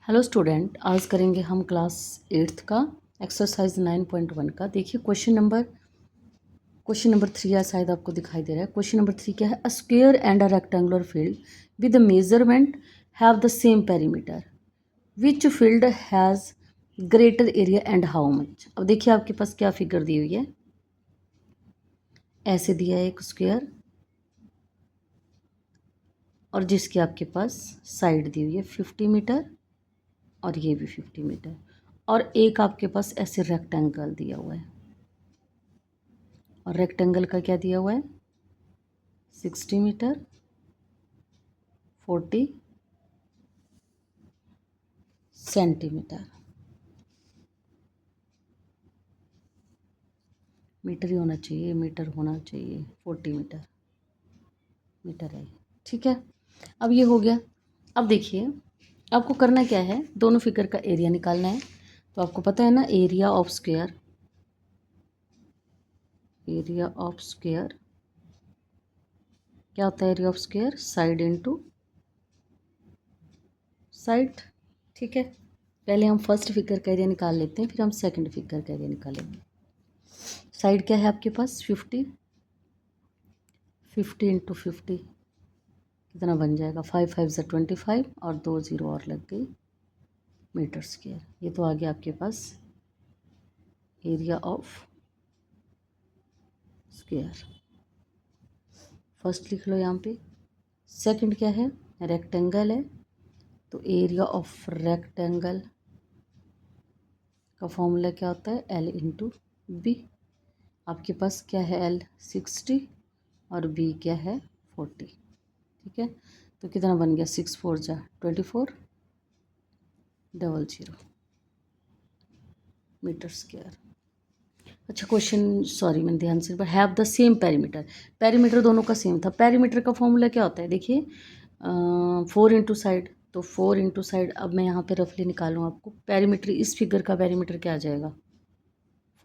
Hello student, आज करेंगे हम क्लास 8th का एक्सरसाइज 9.1 का। देखिए क्वेश्चन नंबर 3 या शायद आपको दिखाई दे रहा है। क्वेश्चन नंबर 3 क्या है? अ square and a rectangular field with measurement have the same perimeter, which field has greater area and how much. अब देखिए आपके पास क्या फिगर दी हुई है। ऐसे दिया है एक स्क्वेयर और जिसकी आपके पास साइड दी हुई है 50 मीटर और ये भी 50 मीटर, और एक आपके पास ऐसे रेक्टेंगल दिया हुआ है। और रेक्टेंगल का क्या दिया हुआ है? 60 मीटर, 40 सेंटीमीटर। मीटर ही होना चाहिए, मीटर होना चाहिए, 40 मीटर मीटर है। ठीक है, अब ये हो गया। अब देखिए आपको करना क्या है, दोनों फिगर का एरिया निकालना है। तो आपको पता है ना, area of square, area of square क्या होता है? Area of square side into side. ठीक है, पहले हम फर्स्ट फिगर का एरिया निकाल लेते हैं, फिर हम सेकंड फिगर का एरिया निकालेंगे। साइड क्या है आपके पास? 50, 50 इंटू 50 कितना बन जाएगा? 5 5 ज़ा 25 और 2 ज़ीरो और लग गई, मीटर स्क्वायर। ये तो आ गया आपके पास एरिया ऑफ स्क्वायर। फर्स्ट लिख लो यहाँ पे। सेकंड क्या है? रेक्टेंगल है, तो एरिया ऑफ रेक्टेंगल का फॉर्मूला क्या होता है? L into B. आपके पास क्या है? एल 60 और बी क्या है? 40। ठीक है, तो कितना बन गया? 6 4 ज़ा 24 00 मीटर स्क्वायर। अच्छा क्वेश्चन, सॉरी मैंने ध्यान से, have the same perimeter. Perimeter दोनों का सेम था। पेरीमीटर का फॉर्मूला क्या होता है? देखिए 4 इंटू साइड, तो 4 इंटू साइड। अब मैं यहाँ पे रफली निकालूँ आपको पेरीमीटर, इस फिगर का पेरीमीटर क्या आ जाएगा?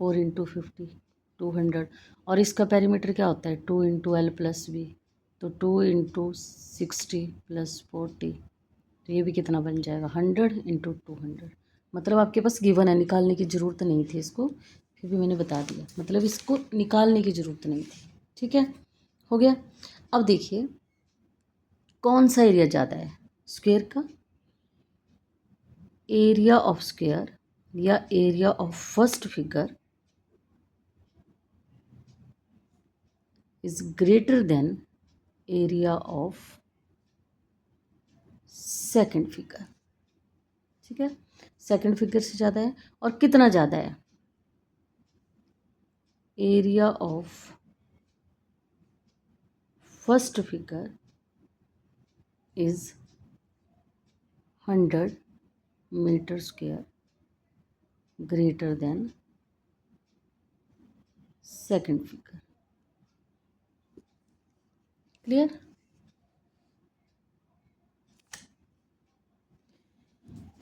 4 इंटू 50 200। और इसका पेरीमीटर क्या होता है? 2 इंटू एल प्लस बी, तो 2 इंटू 60 प्लस 40, तो ये भी कितना बन जाएगा? 100 इंटू 200। मतलब आपके पास गिवन है, निकालने की ज़रूरत नहीं थी इसको, फिर भी मैंने बता दिया। मतलब इसको निकालने की ज़रूरत नहीं थी। ठीक है, हो गया। अब देखिए कौन सा एरिया ज़्यादा है स्क्वायर का? एरिया ऑफ स्क्वायर या area of first figure is greater than area of second figure. ठीक है, सेकंड फिगर से ज़्यादा है। और कितना ज़्यादा है? Area of first figure is 100 metre square greater than second figure. Clear?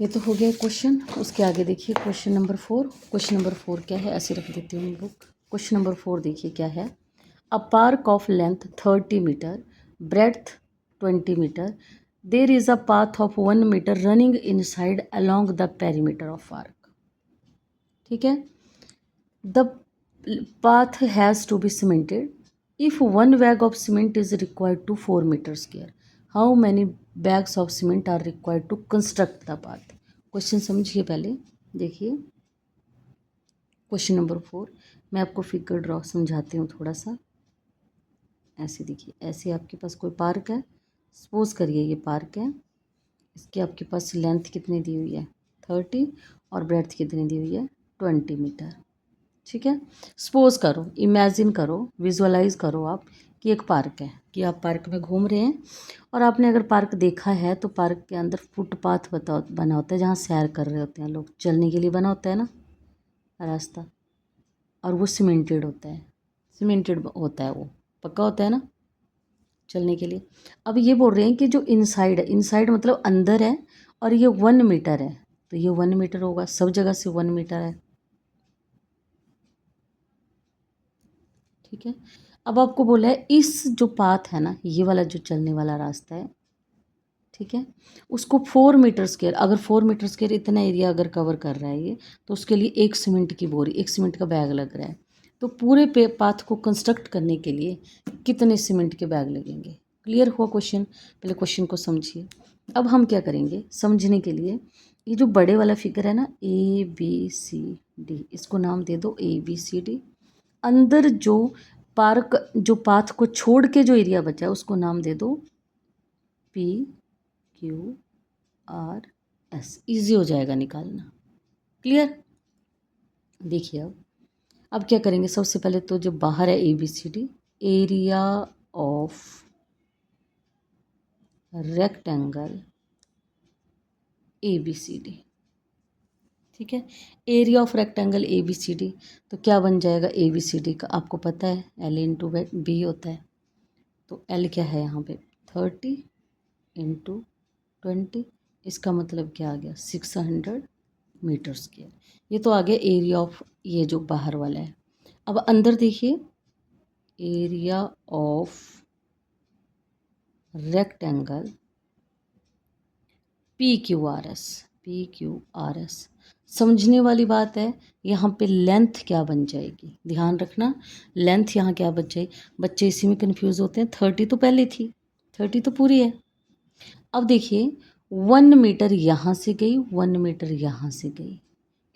ये तो हो गया क्वेश्चन। उसके आगे देखिए क्वेश्चन नंबर 4। क्वेश्चन नंबर 4 क्या है? ऐसे रख देती हूँ बुक। क्वेश्चन नंबर 4 देखिए क्या है। A park of length 30 metre, breadth 20 metre, there is a path of 1 metre running inside along the perimeter of park. ठीक है, the path has to be cemented. If one bag of cement is required to 4 meters square, how many bags of cement are required to construct the path? Question समझिए पहले। देखिए question number 4, मैं आपको figure draw समझाती हूँ थोड़ा सा। ऐसे देखिए, ऐसे आपके पास कोई पार्क है, सपोज करिए ये पार्क है। इसकी आपके पास लेंथ कितनी दी हुई है? 30, और ब्रेड्थ कितनी दी हुई है? 20 मीटर। ठीक है, सपोज करो, इमेजिन करो, विजुअलाइज करो आप कि एक पार्क है, कि आप पार्क में घूम रहे हैं। और आपने अगर पार्क देखा है तो पार्क के अंदर फुटपाथ बना होता है, जहाँ सैर कर रहे होते हैं लोग, चलने के लिए बना होता है ना रास्ता। और वो सीमेंटेड होता है, सीमेंटेड होता है, वो पक्का होता है ना चलने के लिए। अब ये बोल रहे हैं कि जो इनसाइड है, इनसाइड मतलब अंदर है, और ये 1 मीटर है, तो ये 1 मीटर होगा, सब जगह से 1 मीटर है। ठीक है, अब आपको बोला है इस जो पाथ है ना, ये वाला जो चलने वाला रास्ता है, ठीक है। उसको 4 मीटर स्क्वायर, अगर 4 मीटर स्क्वायर इतना एरिया अगर कवर कर रहा है ये, तो उसके लिए एक सीमेंट की बोरी, एक सीमेंट का बैग लग रहा है। तो पूरे पाथ को कंस्ट्रक्ट करने के लिए कितने सीमेंट के बैग लगेंगे? क्लियर हुआ क्वेश्चन? पहले क्वेश्चन को समझिए। अब हम क्या करेंगे समझने के लिए, ये जो बड़े वाला फिगर है ना ABCD, इसको नाम दे दो ABCD। अंदर जो पाथ को छोड़ के जो एरिया बचा है उसको नाम दे दो PQRS। इजी हो जाएगा निकालना। क्लियर? देखिए अब क्या करेंगे, सबसे पहले तो जो बाहर है ABCD, area of rectangle ABCD, ठीक है। एरिया ऑफ रेक्टेंगल ABCD, तो क्या बन जाएगा ABCD का, आपको पता है L इंटू B होता है। तो L क्या है यहाँ पे 30 इंटू 20, इसका मतलब क्या आ गया 600 मीटर स्क्वायर। ये तो आ गया एरिया ऑफ ये जो बाहर वाला है। अब अंदर देखिए, एरिया ऑफ रेक्टेंगल PQRS। समझने वाली बात है, यहाँ पे लेंथ क्या बन जाएगी, ध्यान रखना। लेंथ यहाँ क्या बच जाएगी, बच्चे इसी में कंफ्यूज होते हैं। 30 तो पहले थी, 30 तो पूरी है। अब देखिए 1 मीटर यहाँ से गई, 1 मीटर यहाँ से गई,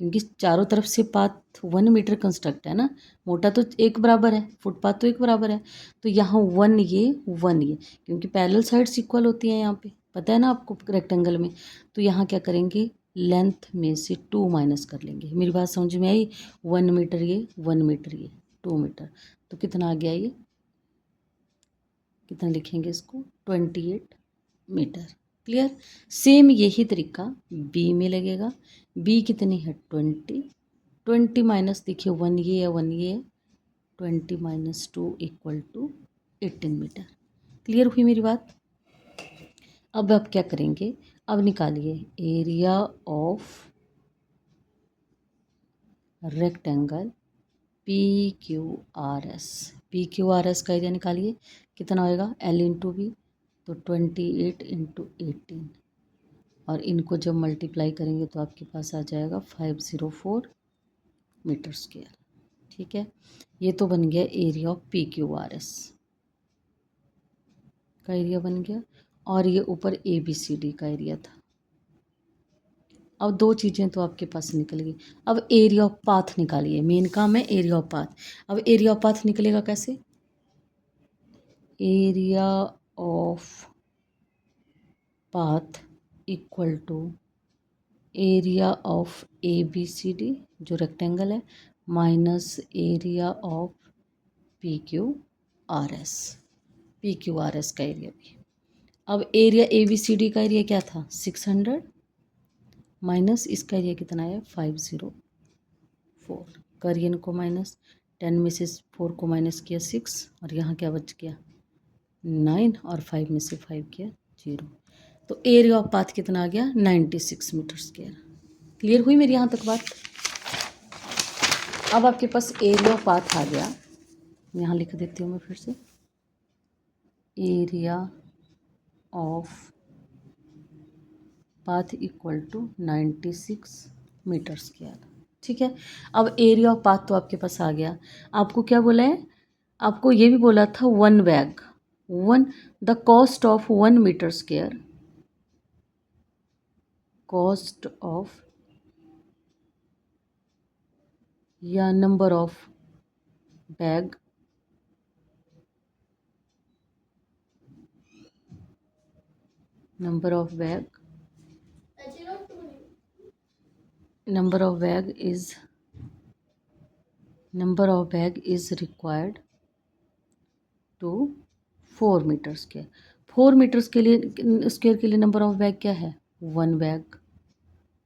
क्योंकि चारों तरफ से पाथ 1 मीटर कंस्ट्रक्ट है ना, मोटा तो एक बराबर है, फुटपाथ तो एक बराबर है। तो यहाँ 1 ये 1 ये, क्योंकि पैरेलल साइड्स इक्वल होती हैं यहाँ पे, पता है ना आपको रेक्टेंगल में। तो यहाँ क्या करेंगे, लेंथ में से 2 माइनस कर लेंगे। मेरी बात समझ में आई? 1 मीटर ये, 1 मीटर ये, 2 मीटर, तो कितना आ गया ये, कितना लिखेंगे इसको 28 मीटर। क्लियर? सेम यही तरीका बी में लगेगा। बी कितनी है 20 माइनस, देखिए 1 ये है 1 ये है, 20 minus 2 equal to 18 metre. Clear हुई मेरी बात? अब आप क्या करेंगे, अब निकालिए area of rectangle PQRS। PQRS का एरिया निकालिए, कितना होएगा L इंटू बी, तो 28 इंटू 18, और इनको जब मल्टीप्लाई करेंगे तो आपके पास आ जाएगा 504 मीटर स्क्वायर। ठीक है, ये तो बन गया एरिया ऑफ PQRS का एरिया बन गया, और ये ऊपर ABCD का एरिया था। अब दो चीज़ें तो आपके पास निकल गई। अब एरिया ऑफ पाथ निकालिए, मेन काम है एरिया ऑफ पाथ। अब एरिया ऑफ पाथ निकलेगा कैसे, area of path equal to area of ABCD जो रेक्टेंगल है, minus area of PQRS, PQRS का एरिया भी। अब एरिया ABCD का एरिया क्या था 600, माइनस इसका एरिया कितना है 504, करियन को माइनस, 10 में से 4 को माइनस किया 6, और यहाँ क्या बच गया 9, और 5 में से 5 किया 0। तो एरिया ऑफ पाथ कितना आ गया 96 मीटर स्क्वायर। क्लियर हुई मेरी यहाँ तक बात? अब आपके पास एरिया ऑफ पाथ आ गया, यहाँ लिख देती हूँ मैं फिर से, area of path equal to 96 metre square. ठीक है, अब एरिया ऑफ पाथ तो आपके पास आ गया। आपको क्या बोला है, आपको ये भी बोला था 1 bag, the cost of 1 metre square, cost of या number of bag number of bag is required to 4 metre square. 4 metres के लिए स्क्वायर के लिए नंबर ऑफ बैग क्या है 1 बैग।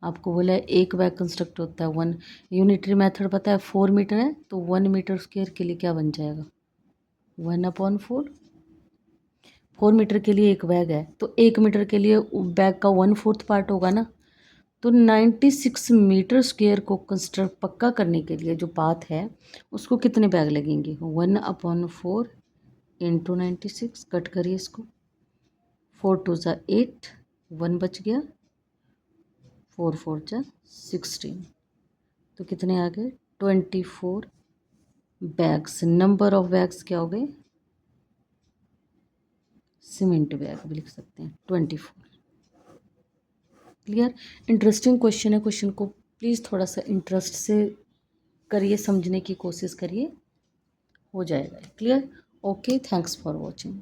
आपको बोला है एक बैग कंस्ट्रक्ट होता है 1, यूनिटरी मेथड पता है 4 मीटर है, तो 1 मीटर स्क्वायर के लिए क्या बन जाएगा 1/4। 4 मीटर के लिए एक बैग है, तो 1 मीटर के लिए बैग का 1/4 पार्ट होगा ना। तो 96 मीटर स्क्वायर को कंस्ट्रक्ट पक्का करने के लिए जो पाथ है उसको कितने बैग लगेंगे 1/4 इंटू 96, कट करिए इसको, 4 2 ज़ा 8, 1 बच गया, 4 4 जा 16, तो कितने आ गए 24 बैग्स। नंबर ऑफ बैग्स क्या हो गए, सीमेंट बैग भी लिख सकते हैं 24। क्लियर। इंटरेस्टिंग क्वेश्चन है, क्वेश्चन को प्लीज़ थोड़ा सा इंटरेस्ट से करिए, समझने की कोशिश करिए, हो जाएगा। Clear. Okay, thanks for watching.